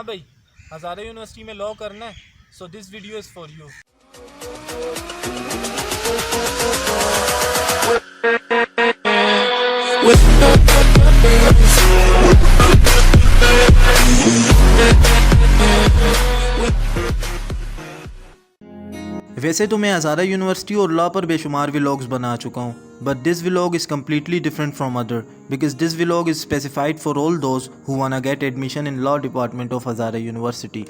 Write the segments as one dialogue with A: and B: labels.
A: हाँ भाई, हज़ारा यूनिवर्सिटी में लॉ करना है, so this video is for you.
B: वैसे तो मैं हज़ारा यूनिवर्सिटी और लॉ पर बेशुमार व्लॉग्स बना चुका हूँ, but this vlog is completely different from other because this vlog is specified for all those who वांना get admission in law department of Hazara university.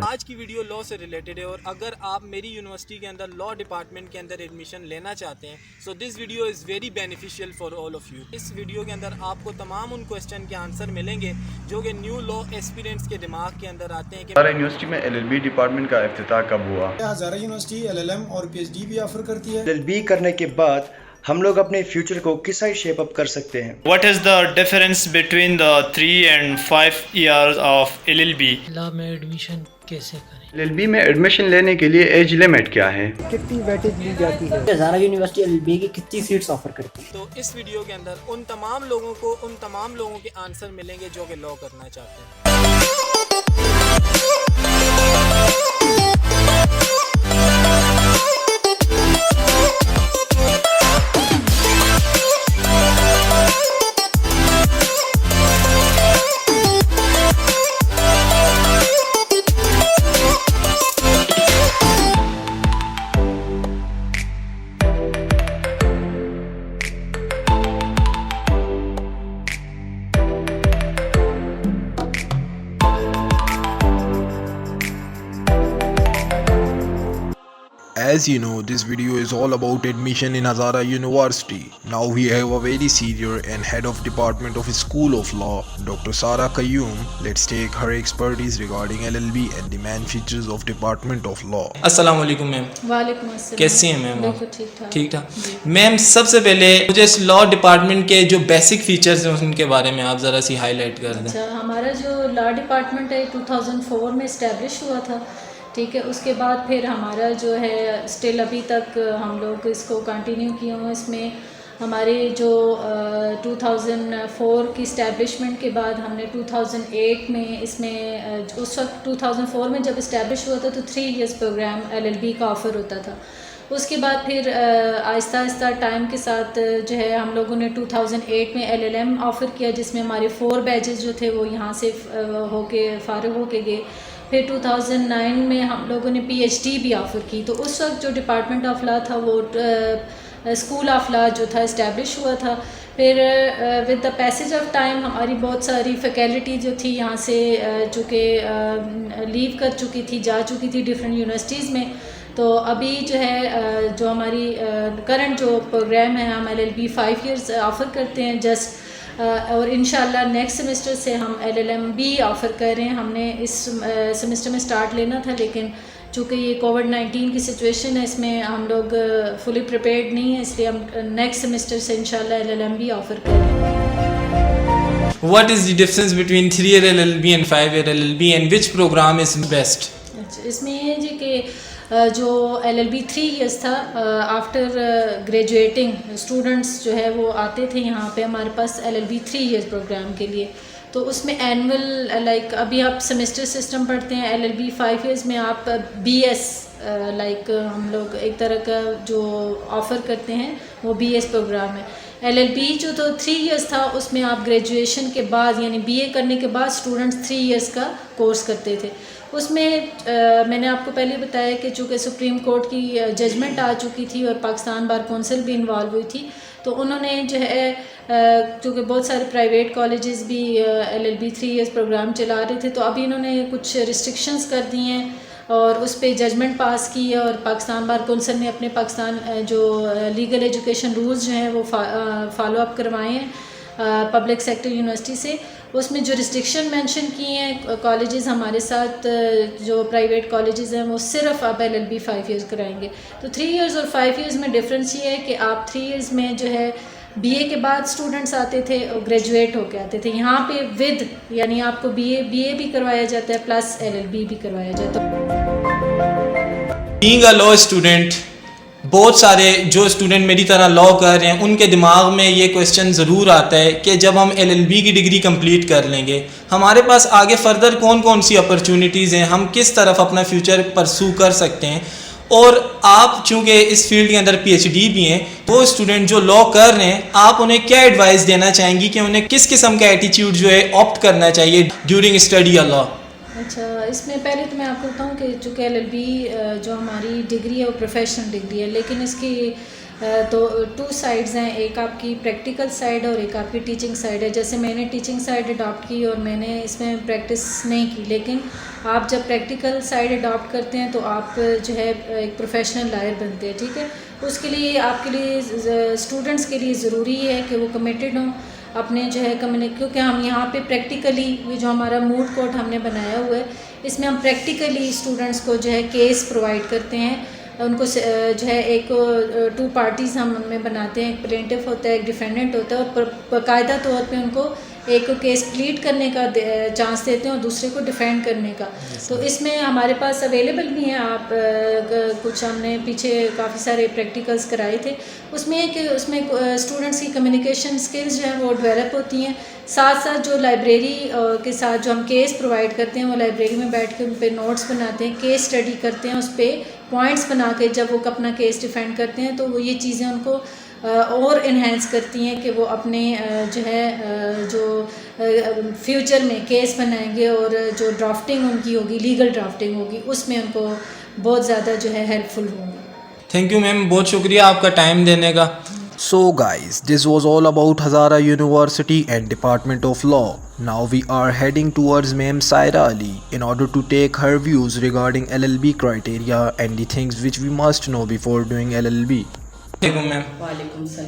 A: आज की वीडियो लॉ से रिलेटेड है और अगर आप मेरी यूनिवर्सिटी के अंदर लॉ डिपार्टमेंट के अंदर एडमिशन लेना चाहते हैं, so this video is very beneficial for all of you. इस वीडियो के अंदर आपको तमाम उन क्वेश्चन के आंसर मिलेंगे जो कि न्यू लॉ एस्पिरेंट्स के दिमाग के अंदर आते हैं कि
C: हज़ारा यूनिवर्सिटी में LLB डिपार्टमेंट का इफ्तिताह कब हुआ?
D: हज़ारा यूनिवर्सिटी LLM और PhD भी ऑफर करती है।
E: LLB करने के बाद हम लोग अपने फ्यूचर को किस साइड शेप अप कर सकते हैं?
F: What is the difference between the 3 and 5 years of LLB?
G: Law में एडमिशन कैसे करें?
C: LLB में एडमिशन लेने के लिए एज लिमिट क्या है?
E: कितनी वेटेज ली जाती है?
H: हज़ारा यूनिवर्सिटी LLB की कितनी सीट्स ऑफर करती है?
A: तो इस वीडियो के अंदर उन तमाम लोगों के आंसर मिलेंगे जो कि लॉ करना चाहते हैं।
I: As you know, this video is all about admission in Hazara University. Now we have a very senior and head of department of School of Law, Dr. Sara Qayyum. Let's take her expertise regarding LLB and the main features of Department of Law.
J: अस्सलाम वालेकुम ma'am.
K: वालेकुम अस्सलाम।
J: कैसी हैं ma'am?
K: बिल्कुल ठीक ठाक।
J: ठीक ठाक। मैम सबसे पहले मुझे इस लॉ डिपार्टमेंट के जो बेसिक फीचर्स हैं उनके बारे में आप ज़रा सी हाईलाइट कर दें।
K: अच्छा, हमारा जो लॉ डिपार्टमेंट है 2004 में इस्टेब्लिश हुआ था, ठीक है। उसके बाद फिर हमारा जो है स्टिल अभी तक हम लोग इसको कंटिन्यू किए हुए। इसमें हमारे जो 2004 की इस्टेब्लिशमेंट के बाद हमने 2008 में इसमें उस वक्त 2004 में जब इस्टेब्लिश हुआ था तो 3 इयर्स प्रोग्राम LLB का ऑफ़र होता था। उसके बाद फिर आहिस्ता आहिस्ता टाइम के साथ जो है हम लोगों ने 2008 में LLM ऑफ़र किया, जिसमें हमारे 4 बैचेस जो थे वो यहाँ से होके फ़ारिग होके गए। फिर 2009 में हम लोगों ने PhD भी ऑफ़र की। तो उस वक्त जो डिपार्टमेंट ऑफ लॉ था वो स्कूल ऑफ लॉ जो था इस्टेब्लिश हुआ था। फिर with the passage of time हमारी बहुत सारी फैकल्टी जो थी यहाँ से चूँकि लीव कर चुकी थी, जा चुकी थी डिफरेंट यूनिवर्सिटीज़ में। तो अभी जो है जो हमारी करंट जो प्रोग्राम है हम LLB 5 इयर्स ऑफ़र करते हैं जस्ट, और इंशाल्लाह नेक्स्ट सेमेस्टर से हम LLM भी ऑफ़र कर रहे हैं। हमने इस सेमेस्टर में स्टार्ट लेना था, लेकिन चूँकि ये कोविड-19 की सिचुएशन है इसमें हम लोग फुली प्रिपेयर्ड नहीं है, इसलिए हम नेक्स्ट सेमेस्टर से इंशाल्लाह LLM भी ऑफ़र कर रहे हैं।
J: What is the difference between 3 year LLB and 5 year LLB and which program is best?
K: अच्छा, इसमें ये है जी कि जो LLB 3 इयर्स था, आफ्टर ग्रेजुएटिंग स्टूडेंट्स जो है वो आते थे यहाँ पे हमारे पास LLB 3 इयर्स प्रोग्राम के लिए। तो उसमें एनुअल लाइक अभी आप सेमेस्टर सिस्टम पढ़ते हैं, LLB 5 इयर्स में आप BS लाइक हम लोग एक तरह का जो ऑफ़र करते हैं वो BS प्रोग्राम है। LLB जो तो 3 इयर्स था उसमें आप ग्रेजुएशन के बाद यानी BA करने के बाद स्टूडेंट्स 3 इयर्स का कोर्स करते थे। उसमें मैंने आपको पहले बताया कि चूँकि सुप्रीम कोर्ट की जजमेंट आ चुकी थी और पाकिस्तान बार कौंसिल भी इन्वॉल्व हुई थी, तो उन्होंने जो है चूँकि बहुत सारे प्राइवेट कॉलेजेस भी LLB 3 इयर्स प्रोग्राम चला रहे थे, तो अभी इन्होंने कुछ रिस्ट्रिक्शंस कर दी हैं और उस पर जजमेंट पास की है। और पाकिस्तान बार कौंसिल ने अपने पाकिस्तान जो लीगल एजुकेशन रूल्स जो हैं वो फॉलो अप करवाए हैं पब्लिक सेक्टर यूनिवर्सिटी से। उसमें जो रिस्ट्रिक्शन मेंशन की हैं कॉलेजेस हमारे साथ जो प्राइवेट कॉलेजेस हैं वो सिर्फ अब LLB 5 इयर्स कराएंगे। तो 3 इयर्स और 5 इयर्स में डिफरेंस ये है कि आप 3 इयर्स में जो है बीए के बाद स्टूडेंट्स आते थे और ग्रेजुएट होके आते थे। यहाँ पे विद यानी आपको बीए भी करवाया जाता है प्लस एलएलबी भी करवाया जाता है।
J: बीइंग अ लॉ स्टूडेंट, बहुत सारे जो स्टूडेंट मेरी तरह लॉ कर रहे हैं उनके दिमाग में ये क्वेश्चन ज़रूर आता है कि जब हम एलएलबी की डिग्री कंप्लीट कर लेंगे हमारे पास आगे फर्दर कौन कौन सी अपॉर्चुनिटीज़ हैं, हम किस तरफ अपना फ्यूचर परसू कर सकते हैं। और आप चूँकि इस फील्ड के अंदर पीएचडी भी हैं, वो स्टूडेंट जो लॉ कर रहे हैं आप उन्हें क्या एडवाइस देना चाहेंगी कि उन्हें किस किस्म का एटीट्यूड जो है ऑप्ट करना चाहिए ड्यूरिंग स्टडी लॉ?
K: अच्छा, इसमें पहले तो मैं आपको बताऊं कि चूँकि एलएलबी जो हमारी डिग्री है वो प्रोफेशनल डिग्री है, लेकिन इसकी तो 2 साइड्स हैं, एक आपकी प्रैक्टिकल साइड और एक आपकी टीचिंग साइड है। जैसे मैंने टीचिंग साइड अडॉप्ट की और मैंने इसमें प्रैक्टिस नहीं की, लेकिन आप जब प्रैक्टिकल साइड अडॉप्ट करते हैं तो आप जो है एक प्रोफेशनल लॉयर बनते हैं। ठीक है, उसके लिए आपके लिए स्टूडेंट्स के लिए ज़रूरी है कि वो कमिटेड हों अपने जो है क्योंकि हम यहाँ पे प्रैक्टिकली जो हमारा मूड कोर्ट हमने बनाया हुआ है इसमें हम प्रैक्टिकली स्टूडेंट्स को जो है केस प्रोवाइड करते हैं। उनको जो है एक 2 पार्टीज़ हम उनमें बनाते हैं, एक प्लेंटिफ होता है, एक डिफेंडेंट होता है, और बाकायदा तौर पे उनको एक को केस प्लीड करने का चांस देते हैं और दूसरे को डिफेंड करने का। तो इसमें हमारे पास अवेलेबल भी हैं, आप कुछ हमने पीछे काफ़ी सारे प्रैक्टिकल्स कराए थे, उसमें कि उसमें स्टूडेंट्स की कम्युनिकेशन स्किल्स जो हैं वो डेवलप होती हैं। साथ साथ जो लाइब्रेरी के साथ जो हम केस प्रोवाइड करते हैं वो लाइब्रेरी में बैठ के उन पर नोट्स बनाते हैं, केस स्टडी करते हैं, उस पर पॉइंट्स बना के जब वो अपना केस डिफेंड करते हैं तो वो ये चीज़ें उनको और इन्हेंस करती हैं कि वो अपने जो है जो फ्यूचर में केस बनाएंगे और जो ड्राफ्टिंग उनकी होगी, लीगल ड्राफ्टिंग होगी, उसमें उनको बहुत ज़्यादा जो है हेल्पफुल होंगे।
J: थैंक यू मैम, बहुत शुक्रिया आपका टाइम देने का।
I: So guys, this was all about Hazara University and Department of Law. Now we are heading towards Ma'am Saira Ali in order to take her views regarding LLB criteria and the things which we must know before doing LLB.
J: Ma'am,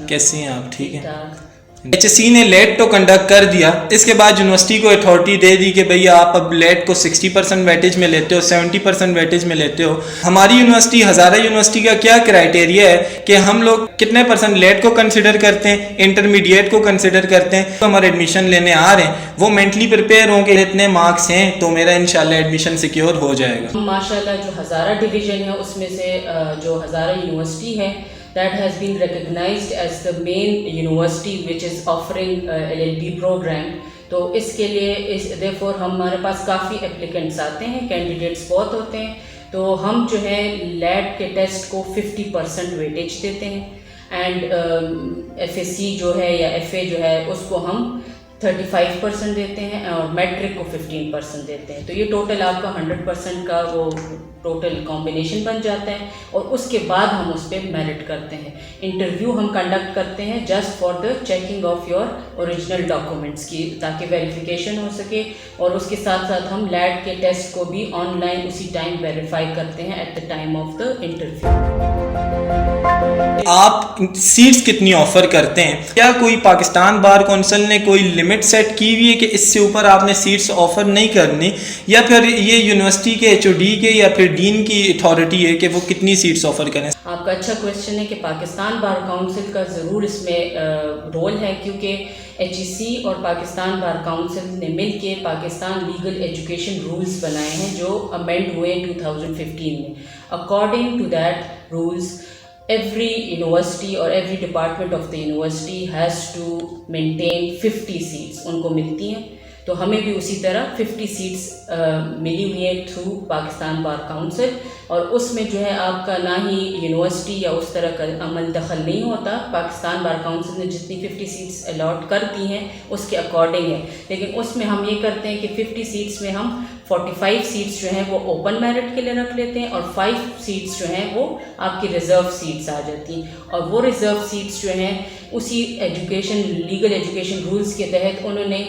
J: कैसी हैं आप? ठीक है। HSC ने late तो conduct कर दिया, इसके बाद यूनिवर्सिटी को अथॉरिटी दे दी कि भैया आप अब लेट को 60% वेटेज में लेते हो, 70% वेटेज में लेते हो। हमारी यूनिवर्सिटी हज़ारा यूनिवर्सिटी का क्या क्राइटेरिया है कि हम लोग कितने % लेट को कंसिडर करते हैं, इंटरमीडिएट को कंसिडर करते हैं। तो हमारे एडमिशन लेने आ रहे हैं वो मेंटली प्रिपेयर हों कि इतने मार्क्स हैं तो मेरा इंशाल्लाह एडमिशन सिक्योर हो जाएगा।
L: माशाल्लाह जो हज़ारा डिवीज़न है उसमें से जो हज़ारा यूनिवर्सिटी है that has been recognized as the main university which is offering LLB program। तो इसके लिए therefore हमारे पास काफ़ी एप्लीकेंट्स आते हैं, कैंडिडेट्स बहुत होते हैं, तो हम जो है लैट के टेस्ट को 50% वेटेज देते हैं एंड FSC जो है या FA जो है उसको हम 35% देते हैं और मैट्रिक को 15% देते हैं। तो ये टोटल आपका 100% का वो टोटल कॉम्बिनेशन बन जाता है और उसके बाद हम उस पर मेरिट करते हैं। इंटरव्यू हम कंडक्ट करते हैं just for the checking of your original documents की, ताकि वेरिफिकेशन हो सके, और उसके साथ साथ हम लैट के टेस्ट को भी ऑनलाइन उसी टाइम वेरीफाई करते हैं at the time of the interview.
J: आप सीट्स कितनी ऑफर करते हैं? क्या कोई पाकिस्तान बार काउंसिल ने कोई लिमिट सेट की हुई है कि इससे ऊपर आपने सीट्स ऑफर नहीं करनी, या फिर ये यूनिवर्सिटी के HOD के या फिर डीन की अथॉरिटी है कि वो कितनी सीट्स ऑफर करें?
L: आपका अच्छा क्वेश्चन है कि पाकिस्तान बार काउंसिल का ज़रूर इसमें रोल है, क्योंकि HEC और पाकिस्तान बार काउंसिल ने मिलके पाकिस्तान लीगल एजुकेशन रूल्स बनाए हैं जो अमेंड हुए 2015 में। According to that rules every university or every department of the university has to maintain 50 seats उनको मिलती हैं, तो हमें भी उसी तरह 50 सीट्स मिली हुई है थ्रू पाकिस्तान बार काउंसिल, और उसमें जो है आपका ना ही यूनिवर्सिटी या उस तरह का अमल दखल नहीं होता। पाकिस्तान बार काउंसिल ने जितनी 50 सीट्स अलॉट कर दी हैं उसके अकॉर्डिंग है, लेकिन उसमें हम ये करते हैं कि 50 सीट्स में हम 45 सीट्स जो हैं वो ओपन मेरिट के लिए रख लेते हैं और 5 सीट्स जो हैं वो आपकी रिज़र्व सीट्स आ जाती हैं, और वो रिज़र्व सीट्स जो हैं उसी एजुकेशन लीगल एजुकेशन रूल्स के तहत उन्होंने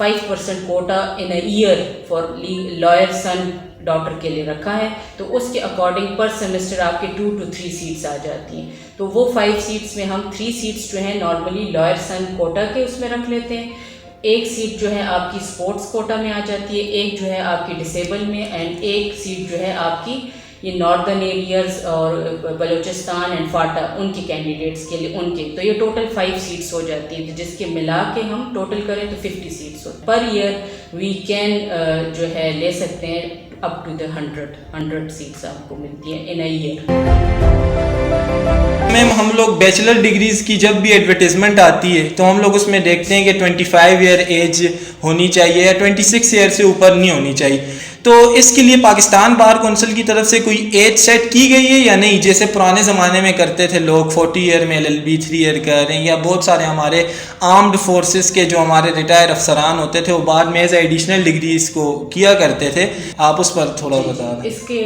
L: 5% quota in a year for lawyer son daughter के लिए रखा है, तो उसके अकॉर्डिंग पर सेमेस्टर आपके 2 to 3 सीट्स आ जाती हैं। तो वो 5 सीट्स में हम 3 सीट्स जो हैं नॉर्मली लॉयर सन कोटा के उसमें रख लेते हैं, 1 सीट जो है आपकी स्पोर्ट्स कोटा में आ जाती है, 1 जो है आपकी डिसेबल में, एंड 1 सीट जो है आपकी ये नॉर्दर्न एरियाज़ और बलूचिस्तान एंड फाटा उनके कैंडिडेट्स के लिए उनके, तो ये टोटल 5 सीट्स हो जाती है, तो जिसके मिला के हम टोटल करें तो 50 सीट्स होती है। पर ईयर वी कैन जो है ले सकते हैं अप टू द 100 सीट्स आपको मिलती हैं इन अ ईयर।
J: मैम हम लोग बैचलर डिग्रीज़ की जब भी एडवर्टीज़मेंट आती है तो हम लोग उसमें देखते हैं कि 25 ईयर एज होनी चाहिए या 26 ईयर से ऊपर नहीं होनी चाहिए। तो इसके लिए पाकिस्तान बार कौंसिल की तरफ से कोई एज सेट की गई है या नहीं, जैसे पुराने ज़माने में करते थे लोग 40 ईयर में LLB 3 ईयर कर रहे हैं, या बहुत सारे हमारे आर्म्ड फोर्सेस के जो हमारे रिटायर अफसरान होते थे वो बाद में एज एडिशनल डिग्रीज़ को किया करते थे, आप उस पर थोड़ा बता दें।
L: इसके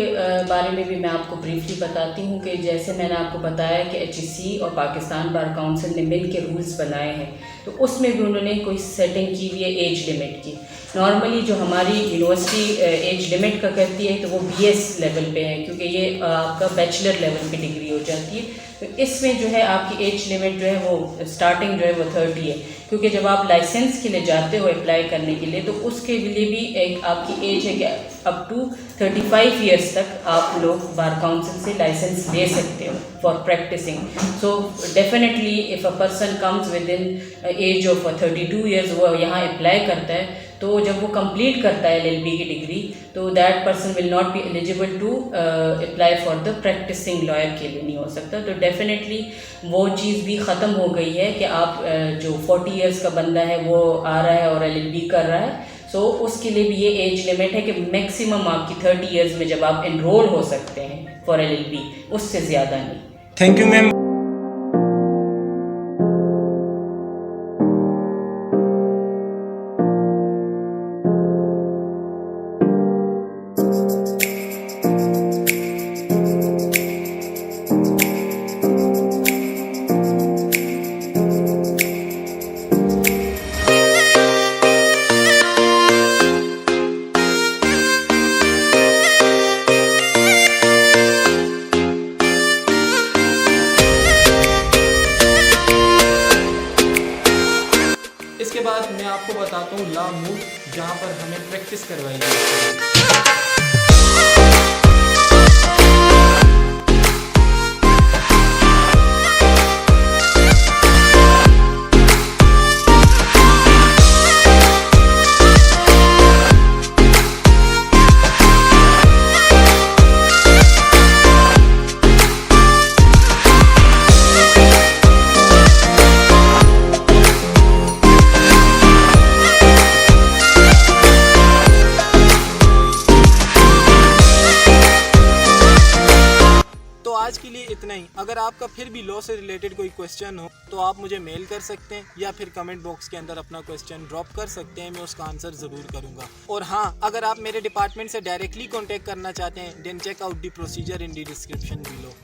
L: बारे में भी मैं आपको ब्रीफली बताती हूँ कि जैसे मैंने आपको बताया कि HEC और पाकिस्तान बार काउंसिल ने मिल के रूल्स बनाए हैं, तो उसमें भी उन्होंने कोई सेटिंग की हुई है एज लिमिट की। नॉर्मली जो हमारी यूनिवर्सिटी एज लिमिट का करती है तो वो BS लेवल पे है, क्योंकि ये आपका बैचलर लेवल की डिग्री हो जाती है। तो इसमें जो है आपकी एज लिमिट जो है वो स्टार्टिंग जो है वो 30 है, क्योंकि जब आप लाइसेंस के लिए जाते हो अप्लाई करने के लिए तो उसके लिए भी एक आपकी एज है कि अप टू 35 ईयर्स तक आप लोग बार काउंसिल से लाइसेंस ले सकते हो for practising. So definitely if a person comes with in age of 32 years वो यहाँ अप्लाई करता है, तो जब वो कंप्लीट करता है LLB की डिग्री तो that person will not be eligible to apply for the practising lawyer के लिए नहीं हो सकता। तो डेफिनेटली वो चीज़ भी ख़त्म हो गई है कि आप जो 40 इयर्स का बंदा है वो आ रहा है और LLB कर रहा है, सो उसके लिए भी ये एज लिमिट है कि मैक्सिमम आपकी 30 इयर्स में जब आप एनरोल हो सकते हैं फॉर LLB, उससे ज़्यादा नहीं।
J: Thank you ma'am. इसके बाद मैं आपको बताता हूँ लॉ मूव, जहाँ पर हमें प्रैक्टिस करवाई जाती है। आज के लिए इतना ही। अगर आपका फिर भी लॉ से रिलेटेड कोई क्वेश्चन हो तो आप मुझे मेल कर सकते हैं या फिर कमेंट बॉक्स के अंदर अपना क्वेश्चन ड्रॉप कर सकते हैं, मैं उसका आंसर ज़रूर करूंगा। और हाँ, अगर आप मेरे डिपार्टमेंट से डायरेक्टली कॉन्टैक्ट करना चाहते हैं then check out the procedure in the description below.